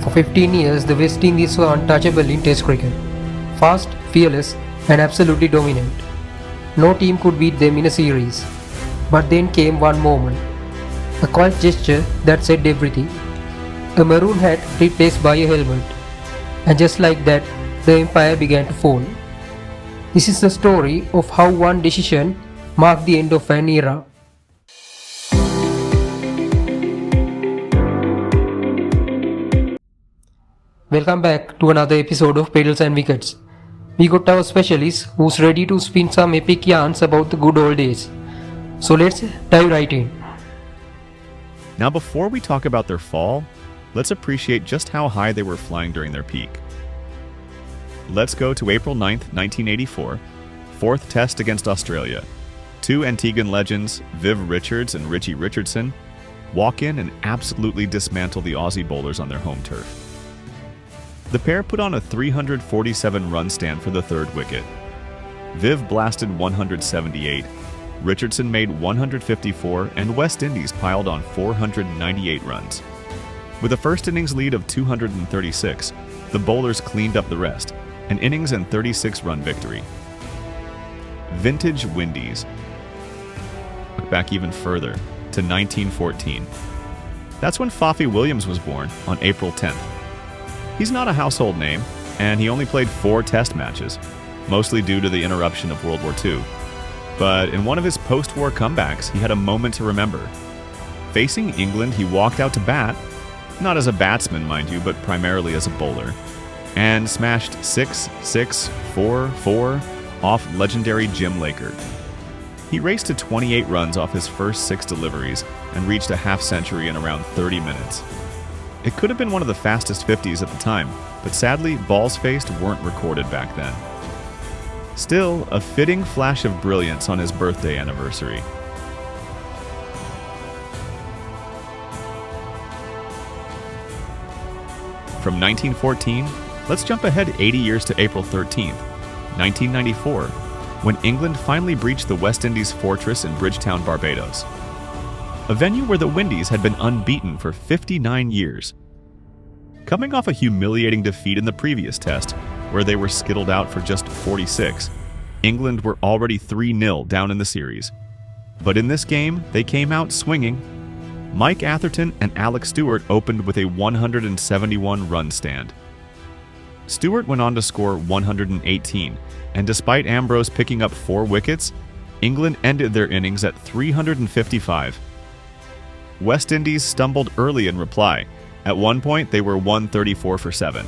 For 15 years, the West Indies were untouchable in Test cricket. Fast, fearless, and absolutely dominant. No team could beat them in a series. But then came one moment. A quiet gesture that said everything. A maroon hat replaced by a helmet. And just like that, the empire began to fall. This is the story of how one decision marked the end of an era. Welcome back to another episode of Pedals and Wickets. We got our specialist who's ready to spin some epic yarns about the good old days. So let's dive right in. Now before we talk about their fall, let's appreciate just how high they were flying during their peak. Let's go to April 9th, 1984, fourth test against Australia. Two Antiguan legends, Viv Richards and Richie Richardson, walk in and absolutely dismantle the Aussie bowlers on their home turf. The pair put on a 347-run stand for the third wicket. Viv blasted 178, Richardson made 154, and West Indies piled on 498 runs. With a first innings lead of 236, the bowlers cleaned up the rest, an innings and 36-run victory. Vintage Windies. Look back even further, to 1914. That's when Foffie Williams was born, on April 10th. He's not a household name, and he only played 4 test matches, mostly due to the interruption of World War II. But in one of his post-war comebacks, he had a moment to remember. Facing England, he walked out to bat, not as a batsman, mind you, but primarily as a bowler, and smashed 6, 6, 4, 4 off legendary Jim Laker. He raced to 28 runs off his first 6 deliveries and reached a half-century in around 30 minutes. It could have been one of the fastest 50s at the time, but sadly, balls faced weren't recorded back then. Still, a fitting flash of brilliance on his birthday anniversary. From 1914, let's jump ahead 80 years to April 13th, 1994, when England finally breached the West Indies fortress in Bridgetown, Barbados. A venue where the Windies had been unbeaten for 59 years. Coming off a humiliating defeat in the previous test, where they were skittled out for just 46, England were already 3-0 down in the series. But in this game, they came out swinging. Mike Atherton and Alex Stewart opened with a 171-run stand. Stewart went on to score 118, and despite Ambrose picking up 4 wickets, England ended their innings at 355. West Indies stumbled early in reply. At one point, they were 134 for 7.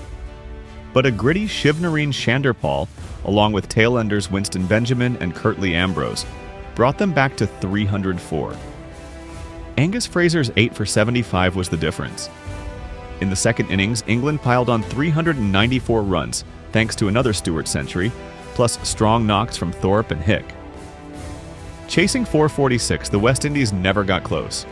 But a gritty Shivnarine Chanderpaul, along with tailenders Winston Benjamin and Curtly Ambrose, brought them back to 304. Angus Fraser's 8 for 75 was the difference. In the second innings, England piled on 394 runs, thanks to another Stewart century, plus strong knocks from Thorpe and Hick. Chasing 446, the West Indies never got close.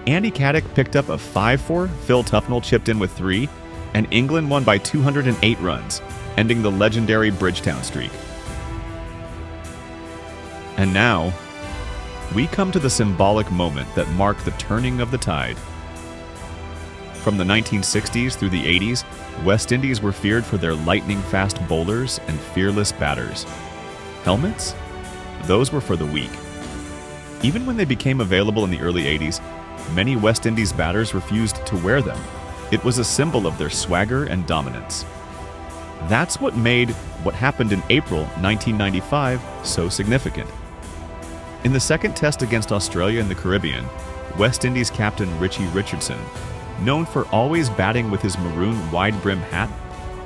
Andy Caddick picked up a 5-4, Phil Tufnell chipped in with 3, and England won by 208 runs, ending the legendary Bridgetown streak. And now, we come to the symbolic moment that marked the turning of the tide. From the 1960s through the 80s, West Indies were feared for their lightning-fast bowlers and fearless batters. Helmets? Those were for the weak. Even when they became available in the early 80s, many West Indies batters refused to wear them. It was a symbol of their swagger and dominance. That's what made what happened in April 1995 so significant. In the second test against Australia in the Caribbean, West Indies captain Richie Richardson, known for always batting with his maroon wide-brim hat,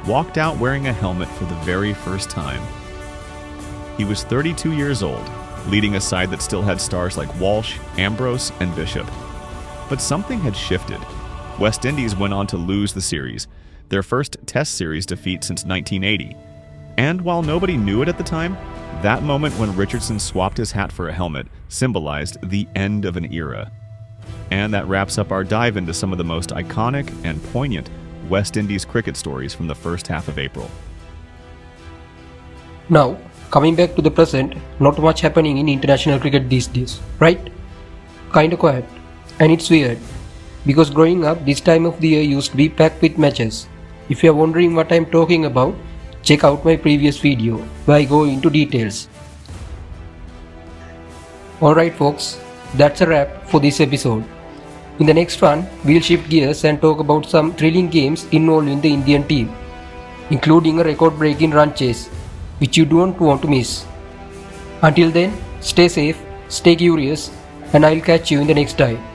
walked out wearing a helmet for the very first time. He was 32 years old, leading a side that still had stars like Walsh, Ambrose, and Bishop. But something had shifted. West Indies went on to lose the series, their first Test series defeat since 1980. And while nobody knew it at the time, that moment when Richardson swapped his hat for a helmet symbolized the end of an era. And that wraps up our dive into some of the most iconic and poignant West Indies cricket stories from the first half of April. Now, coming back to the present, not much happening in international cricket these days, right? Kinda quiet. And it's weird. because growing up this time of the year used to be packed with matches. If you are wondering what I am talking about, check out my previous video where I go into details. Alright folks, that's a wrap for this episode. In the next one, we'll shift gears and talk about some thrilling games involving the Indian team, including a record-breaking run chase, which you don't want to miss. Until then, stay safe, stay curious, and I'll catch you in the next time.